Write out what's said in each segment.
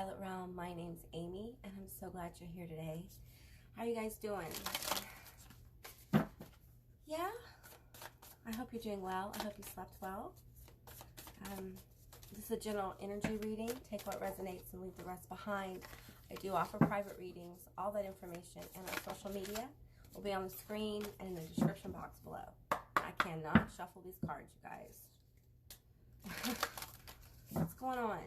Violet Realm. My name's Amy, and I'm so glad you're here today. How are you guys doing? Yeah? I hope you're doing well. I hope you slept well. This is a general energy reading. Take what resonates and leave the rest behind. I do offer private readings. All that information and our social media will be on the screen and in the description box below. I cannot shuffle these cards, you guys. What's going on?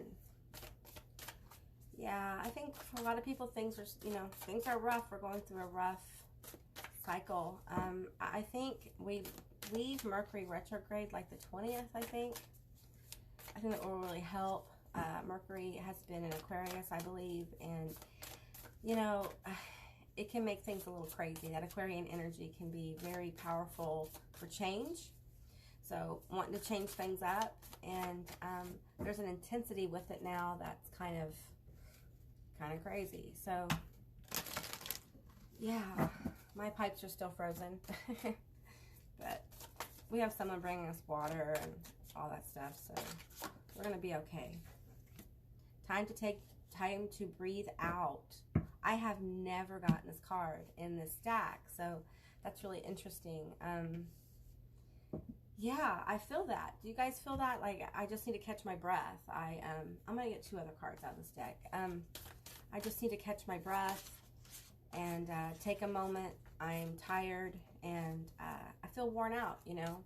Yeah, I think for a lot of people, things are rough. We're going through a rough cycle. I think we leave Mercury retrograde like the 20th, I think. I think that will really help. Mercury has been in Aquarius, I believe, and, you know, it can make things a little crazy. That Aquarian energy can be very powerful for change. So wanting to change things up, and there's an intensity with it now that's kind of crazy. So yeah, my pipes are still frozen, but we have someone bringing us water and all that stuff, so we're gonna be okay. Time to breathe out. I have never gotten this card in this stack, so that's really interesting. Yeah, I feel that. Do you guys feel that? Like, I just need to catch my breath. I'm gonna get two other cards out of this deck. I just need to catch my breath and take a moment. I'm tired and I feel worn out, you know.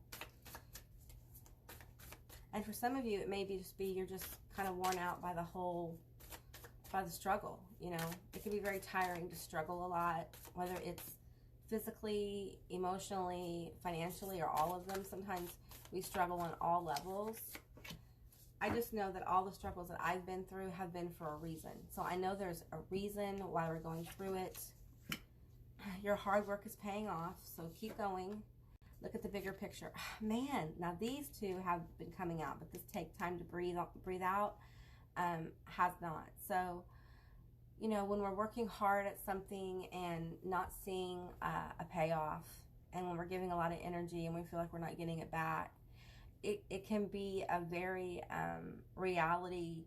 And for some of you, it may just be you're just kind of worn out by the struggle, you know. It can be very tiring to struggle a lot, whether it's physically, emotionally, financially, or all of them. Sometimes we struggle on all levels. I just know that all the struggles that I've been through have been for a reason. So I know there's a reason why we're going through it. Your hard work is paying off, so keep going. Look at the bigger picture. Man, now these two have been coming out, but this take time to breathe out has not. So, you know, when we're working hard at something and not seeing a payoff, and when we're giving a lot of energy and we feel like we're not getting it back, it can be a very reality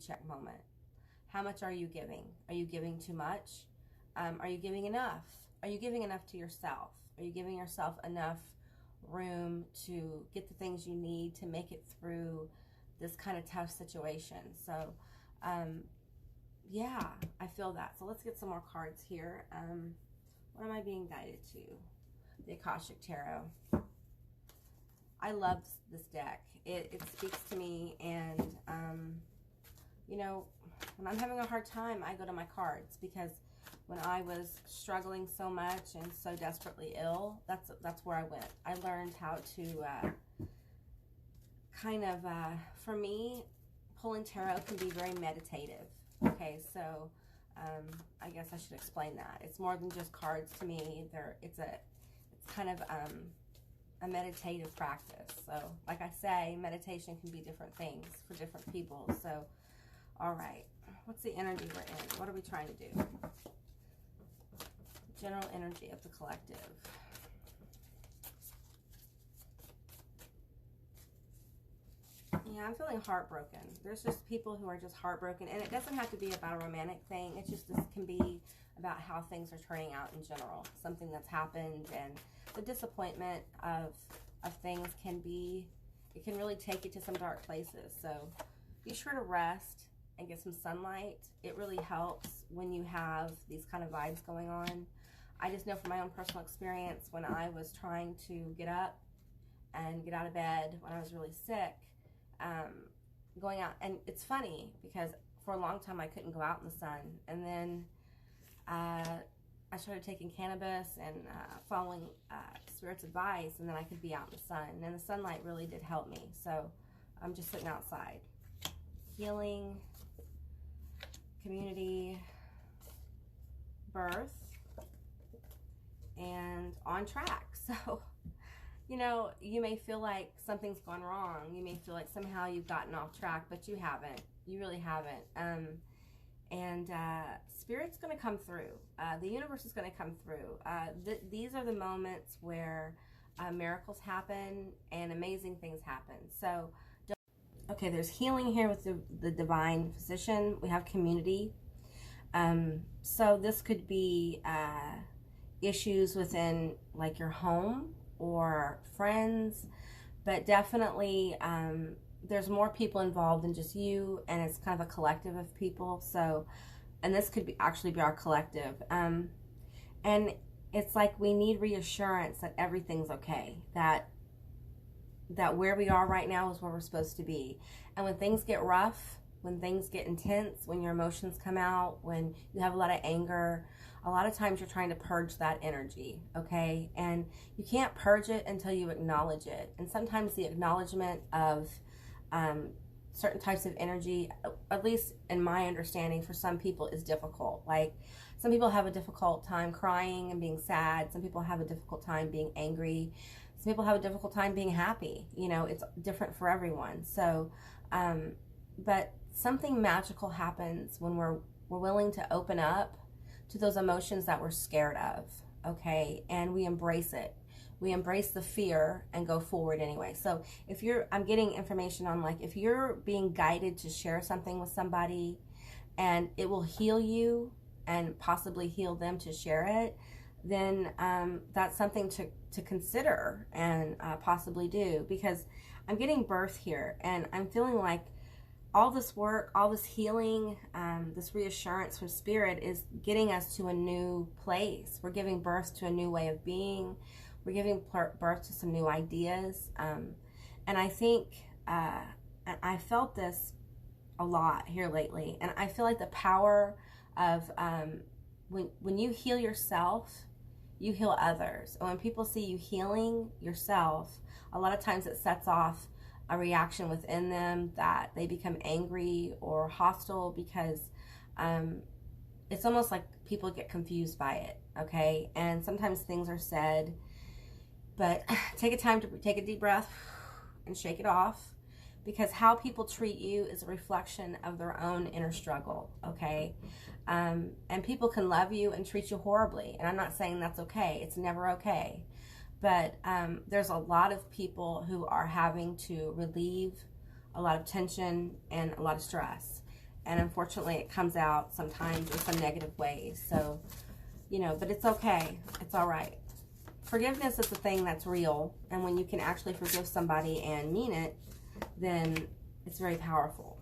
check moment. How much are you giving? Are you giving too much? Are you giving enough? Are you giving enough to yourself? Are you giving yourself enough room to get the things you need to make it through this kind of tough situation? So, yeah, I feel that. So let's get some more cards here. What am I being guided to? The Akashic Tarot. I love this deck. It speaks to me, and, you know, when I'm having a hard time, I go to my cards, because when I was struggling so much and so desperately ill, that's where I went. I learned how to for me, pulling tarot can be very meditative. Okay, so I guess I should explain that. It's more than just cards to me. It's kind of a meditative practice. So, like I say, meditation can be different things for different people. So, all right, what's the energy we're in? What are we trying to do? General energy of the collective. Yeah, I'm feeling heartbroken. There's just people who are just heartbroken, and it doesn't have to be about a romantic thing. It's just, this can be about how things are turning out in general. Something that's happened, and the disappointment of things can really take you to some dark places. So be sure to rest and get some sunlight. It really helps when you have these kind of vibes going on. I just know from my own personal experience, when I was trying to get up and get out of bed when I was really sick, going out, and it's funny because for a long time I couldn't go out in the sun, and then I started taking cannabis and following Spirit's advice, and then I could be out in the sun, and the sunlight really did help me. So I'm just sitting outside. Healing, community, birth, and on track. So, you know, you may feel like something's gone wrong. You may feel like somehow you've gotten off track, but you haven't. You really haven't. Spirit's going to come through. The universe is going to come through. These are the moments where miracles happen and amazing things happen. So okay, there's healing here with the divine physician. We have community. So this could be issues within like your home or friends, but definitely there's more people involved than just you, and it's kind of a collective of people. So, and this could be actually be our collective. And it's like we need reassurance that everything's okay, that where we are right now is where we're supposed to be. And when things get rough, when things get intense, when your emotions come out, when you have a lot of anger, a lot of times you're trying to purge that energy, okay? And you can't purge it until you acknowledge it. And sometimes the acknowledgement of certain types of energy, at least in my understanding, for some people is difficult. Like, some people have a difficult time crying and being sad. Some people have a difficult time being angry. Some people have a difficult time being happy. You know, it's different for everyone. So, but something magical happens when we're willing to open up to those emotions that we're scared of, okay? And we embrace it. We embrace the fear and go forward anyway. So if I'm getting information on, like, if you're being guided to share something with somebody and it will heal you and possibly heal them to share it, then that's something to consider and possibly do, because I'm getting birth here and I'm feeling like all this work, all this healing, this reassurance from Spirit is getting us to a new place. We're giving birth to a new way of being. We're giving birth to some new ideas. And I think, I felt this a lot here lately. And I feel like the power of, when you heal yourself, you heal others. And when people see you healing yourself, a lot of times it sets off a reaction within them that they become angry or hostile, because it's almost like people get confused by it, okay? And sometimes things are said, but take a time to take a deep breath and shake it off, because how people treat you is a reflection of their own inner struggle, okay? And people can love you and treat you horribly, and I'm not saying that's okay. It's never okay. But there's a lot of people who are having to relieve a lot of tension and a lot of stress. And unfortunately, it comes out sometimes in some negative ways. So, you know, but it's okay. It's all right. Forgiveness is a thing that's real. And when you can actually forgive somebody and mean it, then it's very powerful.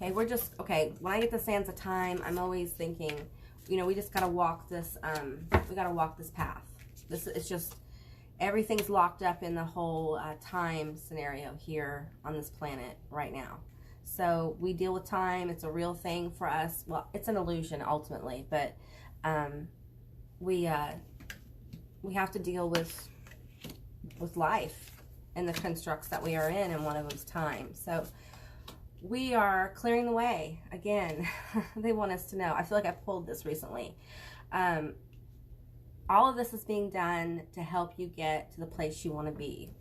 Okay, when I get the sands of time, I'm always thinking, you know, we just got to walk this, we got to walk this path. It's just, everything's locked up in the whole time scenario here on this planet right now. So we deal with time. It's a real thing for us. Well, it's an illusion ultimately, but we have to deal with life and the constructs that we are in, and one of them's time. So we are clearing the way again. They want us to know. I feel like I pulled this recently. All of this is being done to help you get to the place you want to be.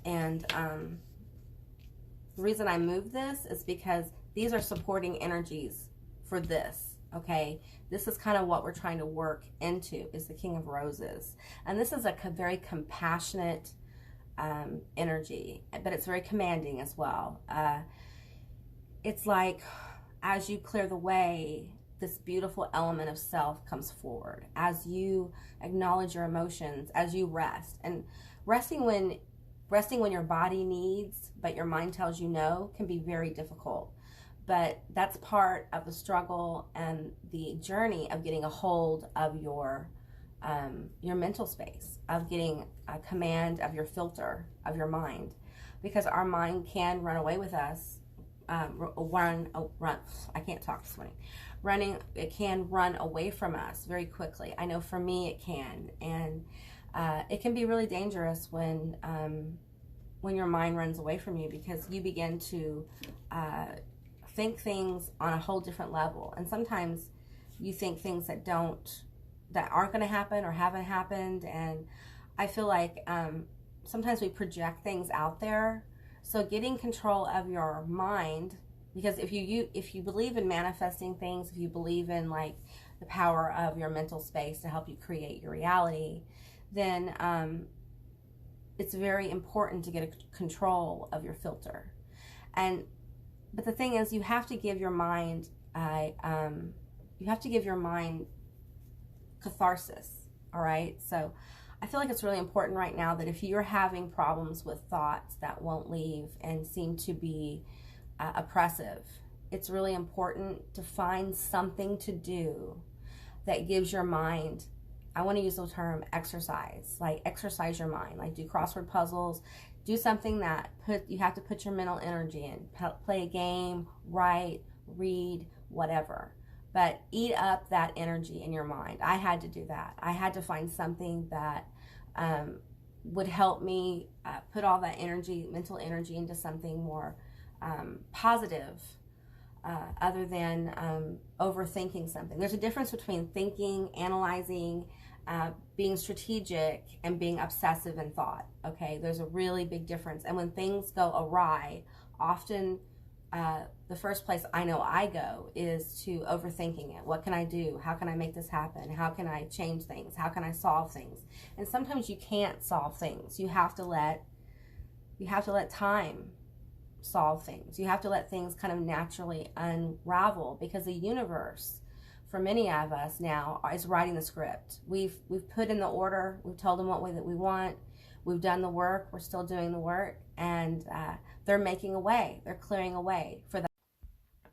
And the reason I moved this is because these are supporting energies for this, okay? This is kind of what we're trying to work into, is the King of Roses. And this is a very compassionate energy, but it's very commanding as well. It's like, as you clear the way, this beautiful element of self comes forward as you acknowledge your emotions, as you rest. And resting when your body needs, but your mind tells you no, can be very difficult. But that's part of the struggle and the journey of getting a hold of your mental space, of getting a command of your filter, of your mind. Because our mind can run away with us, I can't talk this morning. It can run away from us very quickly. I know for me it can, and it can be really dangerous when your mind runs away from you, because you begin to think things on a whole different level. And sometimes you think things that aren't going to happen or haven't happened. And I feel like sometimes we project things out there. So getting control of your mind, because if you believe in manifesting things, if you believe in like the power of your mental space to help you create your reality, then it's very important to get a control of your filter. But the thing is, you have to give your mind catharsis. All right. So I feel like it's really important right now that if you're having problems with thoughts that won't leave and seem to be oppressive, it's really important to find something to do that gives your mind, I want to use the term exercise, like exercise your mind, like do crossword puzzles, do something that you have to put your mental energy in, play a game, write, read, whatever. But eat up that energy in your mind. I had to do that. I had to find something that would help me put all that energy, mental energy, into something more positive, other than overthinking something. There's a difference between thinking, analyzing, being strategic, and being obsessive in thought. Okay, there's a really big difference. And when things go awry, often the first place I know I go is to overthinking it. What can I do? How can I make this happen? How can I change things? How can I solve things? And sometimes you can't solve things. You have to let time solve things. You have to let things kind of naturally unravel, because the universe, for many of us now, is writing the script. We've put in the order. We've told them what way that we want. We've done the work. We're still doing the work, and they're making a way. They're clearing a way for that.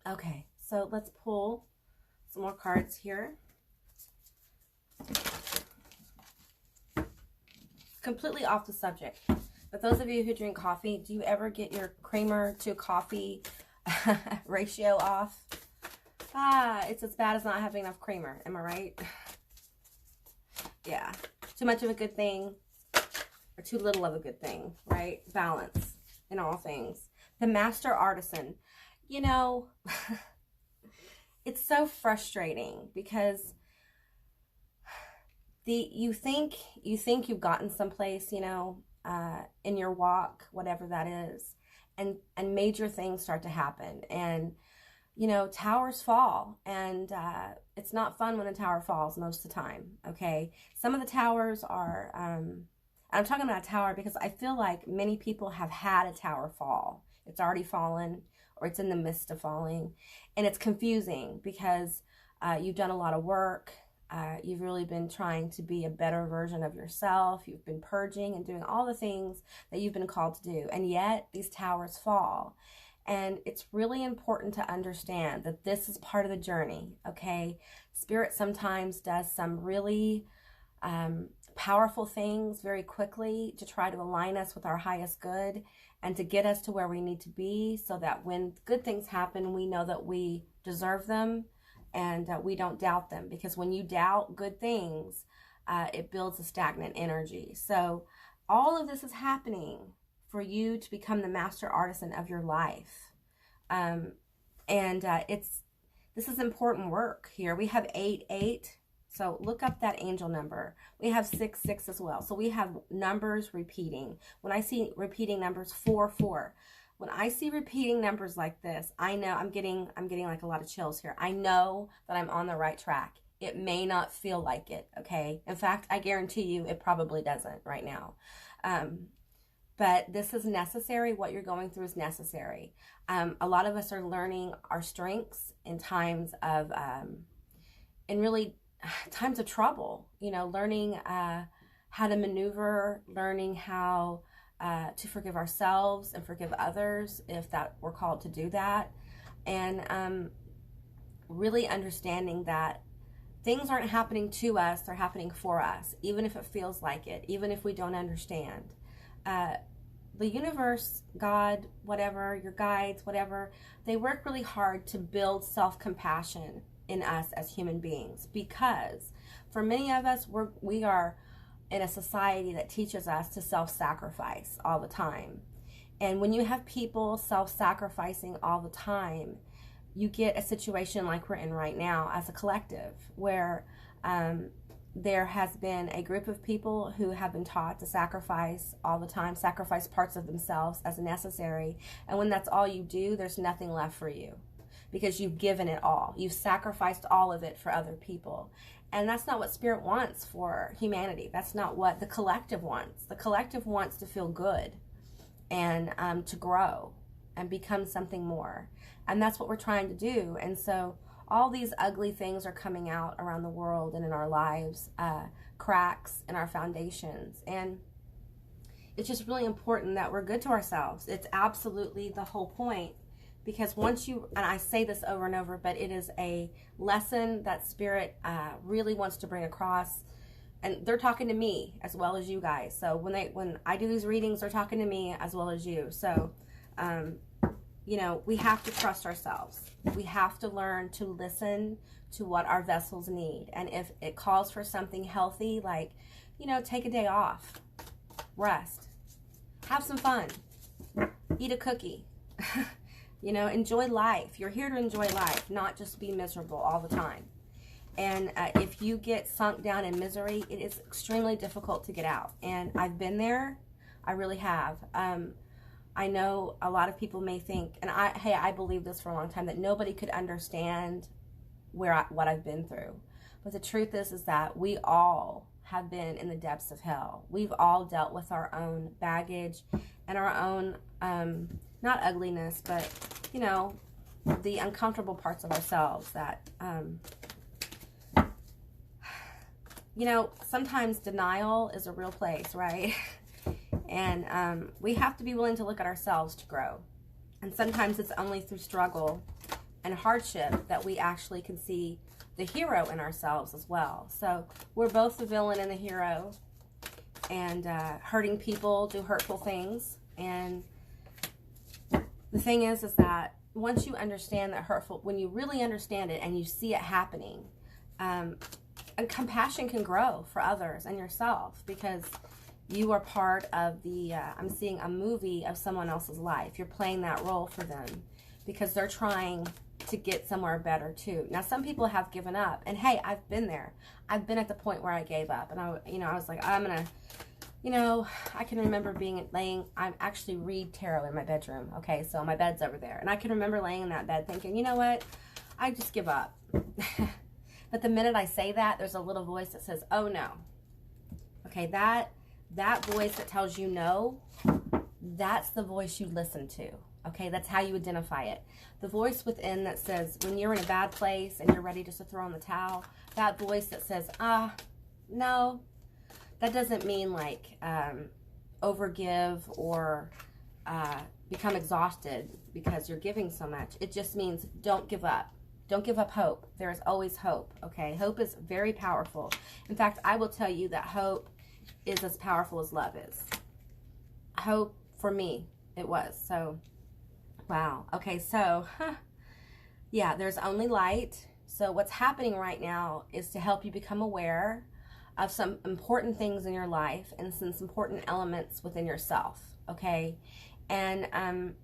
Okay, so let's pull some more cards here. Completely off the subject, but those of you who drink coffee, do you ever get your creamer to coffee ratio off? It's as bad as not having enough creamer. Am I right? Yeah. Too much of a good thing, or too little of a good thing, right? Balance in all things. The master artisan. You know, it's so frustrating, because you think you've gotten someplace, you know, in your walk, whatever that is, and major things start to happen, and you know, towers fall, and it's not fun when a tower falls most of the time. Okay, some of the towers are. I'm talking about a tower because I feel like many people have had a tower fall. It's already fallen, or it's in the midst of falling, and it's confusing because you've done a lot of work. You've really been trying to be a better version of yourself. You've been purging and doing all the things that you've been called to do, and yet these towers fall. And it's really important to understand that this is part of the journey, okay? Spirit sometimes does some really powerful things very quickly to try to align us with our highest good and to get us to where we need to be, so that when good things happen, we know that we deserve them, and we don't doubt them. Because when you doubt good things, it builds a stagnant energy. So all of this is happening for you to become the master artisan of your life. This is important work here. We have 8, so look up that angel number. We have 6 as well. So we have numbers repeating. When I see repeating numbers, 4. When I see repeating numbers like this, I know I'm getting like a lot of chills here. I know that I'm on the right track. It may not feel like it, okay? In fact, I guarantee you it probably doesn't right now. But this is necessary. What you're going through is necessary. A lot of us are learning our strengths in times of, times of trouble. You know, learning how to maneuver, learning how to forgive ourselves and forgive others if that we're called to do that, and really understanding that things aren't happening to us; they're happening for us, even if it feels like it, even if we don't understand. The universe, God, whatever, your guides, whatever, they work really hard to build self-compassion in us as human beings, because for many of us, we are in a society that teaches us to self-sacrifice all the time. And when you have people self-sacrificing all the time, you get a situation like we're in right now as a collective, where there has been a group of people who have been taught to sacrifice all the time, sacrifice parts of themselves as necessary. And when that's all you do, there's nothing left for you. because you've given it all. You've sacrificed all of it for other people. And that's not what Spirit wants for humanity. That's not what the collective wants. The collective wants to feel good and to grow and become something more. And that's what we're trying to do. And so all these ugly things are coming out around the world and in our lives, cracks in our foundations. And it's just really important that we're good to ourselves. It's absolutely the whole point. Because once you, and I say this over and over, but it is a lesson that Spirit really wants to bring across. And they're talking to me as well as you guys. So when I do these readings, they're talking to me as well as you. So, you know, we have to trust ourselves. We have to learn to listen to what our vessels need. And if it calls for something healthy, like, you know, take a day off, rest, have some fun, eat a cookie. You know, enjoy life. You're here to enjoy life, not just be miserable all the time. And if you get sunk down in misery, it is extremely difficult to get out. And I've been there. I really have. I know a lot of people may think, and I believed this for a long time, that nobody could understand what I've been through. But the truth is that we all have been in the depths of hell. We've all dealt with our own baggage and our own, not ugliness, but, you know, the uncomfortable parts of ourselves that, you know, sometimes denial is a real place, right? And we have to be willing to look at ourselves to grow. And sometimes it's only through struggle and hardship that we actually can see the hero in ourselves as well. So we're both the villain and the hero, and hurting people do hurtful things. And the thing is that once you understand that hurtful, when you really understand it and you see it happening, and compassion can grow for others and yourself, because you are part of the, I'm seeing a movie of someone else's life. You're playing that role for them because they're trying to get somewhere better too. Now, some people have given up, and hey, I've been there. I've been at the point where I gave up, and I was like, I'm gonna, you know, I can remember I actually read tarot in my bedroom. Okay, so my bed's over there, and I can remember laying in that bed thinking, you know what, I just give up. But the minute I say that, there's a little voice that says, oh no. Okay, that voice that tells you no, that's the voice you listen to. Okay, that's how you identify it. The voice within that says, when you're in a bad place and you're ready just to throw in the towel, that voice that says, no, that doesn't mean like overgive or become exhausted because you're giving so much. It just means don't give up. Don't give up hope. There is always hope, okay? Hope is very powerful. In fact, I will tell you that hope is as powerful as love is. Hope, for me, it was. So, wow. Okay, so, yeah, there's only light. So what's happening right now is to help you become aware of some important things in your life and some important elements within yourself, okay? And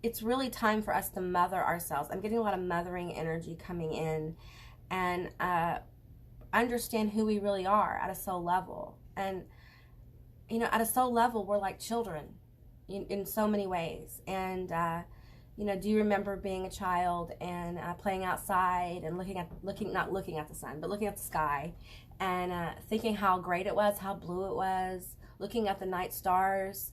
it's really time for us to mother ourselves. I'm getting a lot of mothering energy coming in, and understand who we really are at a soul level. And, you know, at a soul level, we're like children in so many ways. And, you know, do you remember being a child and playing outside and not looking at the sun, but looking at the sky and thinking how great it was, how blue it was, looking at the night stars?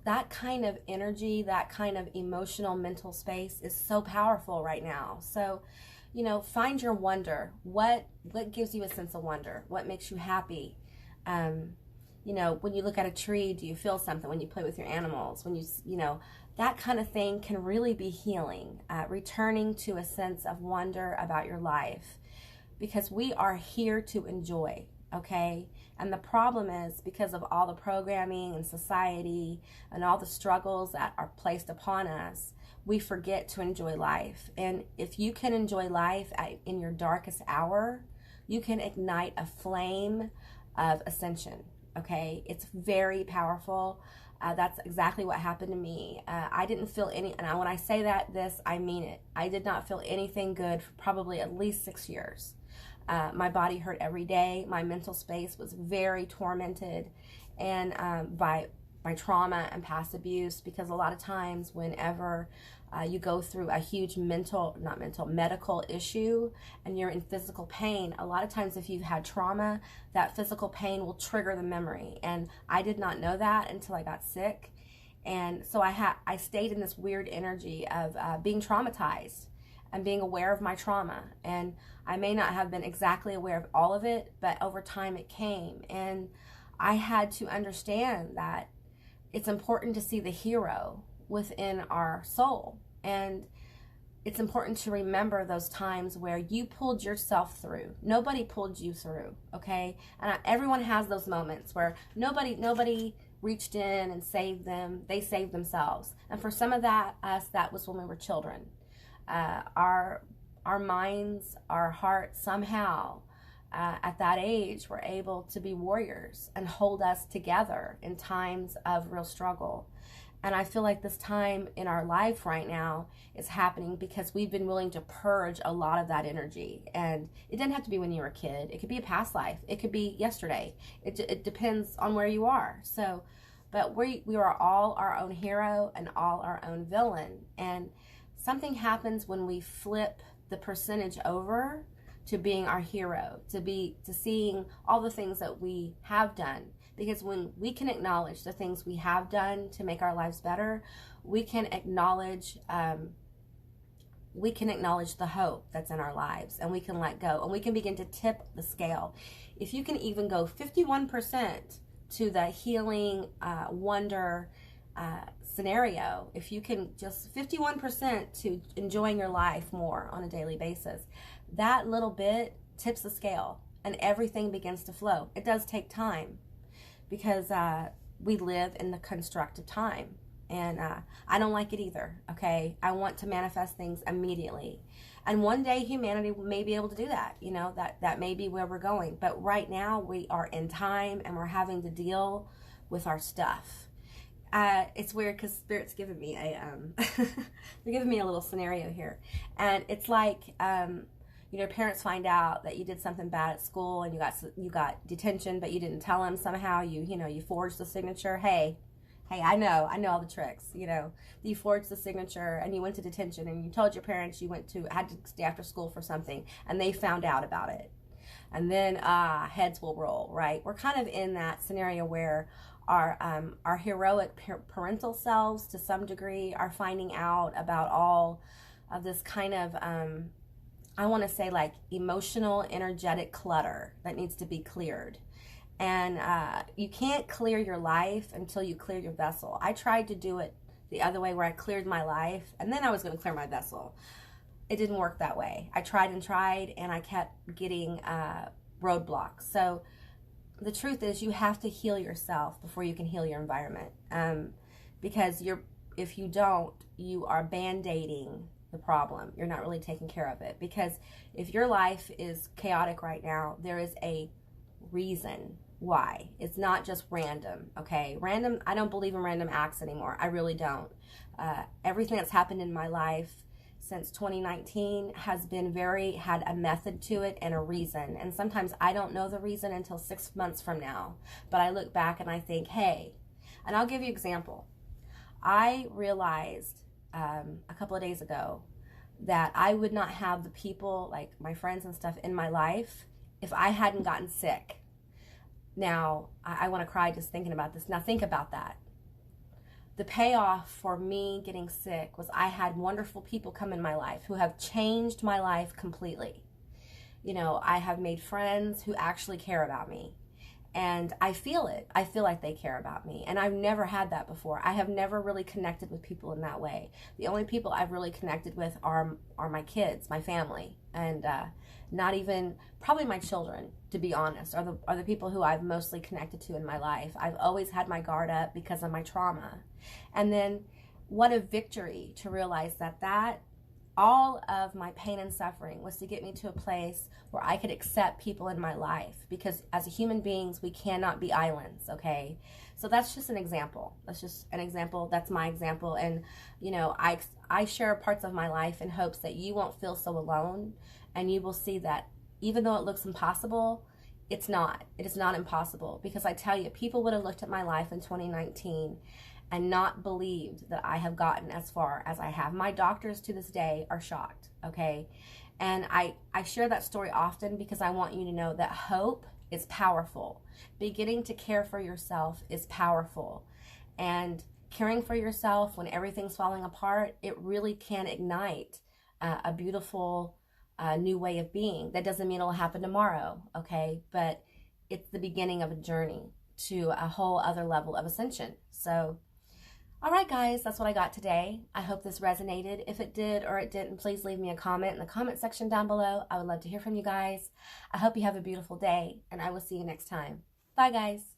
That kind of energy, that kind of emotional mental space is so powerful right now. So, you know, find your wonder. What gives you a sense of wonder? What makes you happy? You know, when you look at a tree, do you feel something? When you play with your animals, when you know, that kind of thing can really be healing, returning to a sense of wonder about your life, because we are here to enjoy, okay? And the problem is, because of all the programming and society and all the struggles that are placed upon us, we forget to enjoy life. And if you can enjoy life in your darkest hour, you can ignite a flame of ascension, okay? It's very powerful. That's exactly what happened to me. I didn't feel any, and when I say this, I mean it. I did not feel anything good for probably at least 6 years. My body hurt every day. My mental space was very tormented, and by trauma and past abuse, because a lot of times whenever you go through a huge medical issue, and you're in physical pain, a lot of times if you've had trauma, that physical pain will trigger the memory. And I did not know that until I got sick. And so I stayed in this weird energy of being traumatized and being aware of my trauma. And I may not have been exactly aware of all of it, but over time it came. And I had to understand that it's important to see the hero within our soul. And it's important to remember those times where you pulled yourself through. Nobody pulled you through, okay? And everyone has those moments where nobody reached in and saved them. They saved themselves. And for some of that was when we were children. Our minds, our hearts, somehow at that age were able to be warriors and hold us together in times of real struggle. And I feel like this time in our life right now is happening because we've been willing to purge a lot of that energy. And it doesn't have to be when you were a kid. It could be a past life. It could be yesterday. It depends on where you are. So, but we are all our own hero and all our own villain. And something happens when we flip the percentage over to being our hero, to seeing all the things that we have done. Because when we can acknowledge the things we have done to make our lives better, we can acknowledge the hope that's in our lives, and we can let go, and we can begin to tip the scale. If you can even go 51% to the healing wonder scenario, if you can just 51% to enjoying your life more on a daily basis, that little bit tips the scale, and everything begins to flow. It does take time, because we live in the construct of time, and I don't like it either, okay? I want to manifest things immediately, and one day humanity may be able to do that, you know, that may be where we're going. But right now we are in time, and we're having to deal with our stuff. It's weird because Spirit's giving me they're giving me a little scenario here, and it's like, you know, parents find out that you did something bad at school and you got detention, but you didn't tell them somehow. You forged the signature. Hey, I know all the tricks. You know, you forged the signature and you went to detention, and you told your parents you had to stay after school for something, and they found out about it. And then heads will roll, right? We're kind of in that scenario where our heroic parental selves, to some degree, are finding out about all of this kind of I want to say like emotional, energetic clutter that needs to be cleared. And you can't clear your life until you clear your vessel. I tried to do it the other way, where I cleared my life and then I was going to clear my vessel. It didn't work that way. I tried, and I kept getting roadblocks. So the truth is, you have to heal yourself before you can heal your environment. Because if you don't, you are band-aiding the problem. You're not really taking care of it. Because if your life is chaotic right now, there is a reason why. It's not just random, okay? Random, I don't believe in random acts anymore. I really don't. Everything that's happened in my life since 2019 has been had a method to it and a reason. And sometimes I don't know the reason until 6 months from now. But I look back and I think, hey, and I'll give you an example. I realized a couple of days ago that I would not have the people, like my friends and stuff, in my life if I hadn't gotten sick. Now, I want to cry just thinking about this. Now think about that. The payoff for me getting sick was I had wonderful people come in my life who have changed my life completely. You know, I have made friends who actually care about me. And I feel it. I feel like they care about me. And I've never had that before. I have never really connected with people in that way. The only people I've really connected with are my kids, my family, and not even, probably my children, to be honest, are the people who I've mostly connected to in my life. I've always had my guard up because of my trauma. And then what a victory to realize that all of my pain and suffering was to get me to a place where I could accept people in my life, because as human beings, we cannot be islands, okay? So that's just an example. That's just an example. That's my example. And, you know, I share parts of my life in hopes that you won't feel so alone, and you will see that even though it looks impossible, it's not. It is not impossible, because I tell you, people would have looked at my life in 2019 and not believed that I have gotten as far as I have. My doctors to this day are shocked, okay? And I share that story often because I want you to know that hope is powerful. Beginning to care for yourself is powerful. And caring for yourself when everything's falling apart, it really can ignite a beautiful new way of being. That doesn't mean it'll happen tomorrow, okay? But it's the beginning of a journey to a whole other level of ascension. So, all right, guys, that's what I got today. I hope this resonated. If it did or it didn't, please leave me a comment in the comment section down below. I would love to hear from you guys. I hope you have a beautiful day, and I will see you next time. Bye, guys.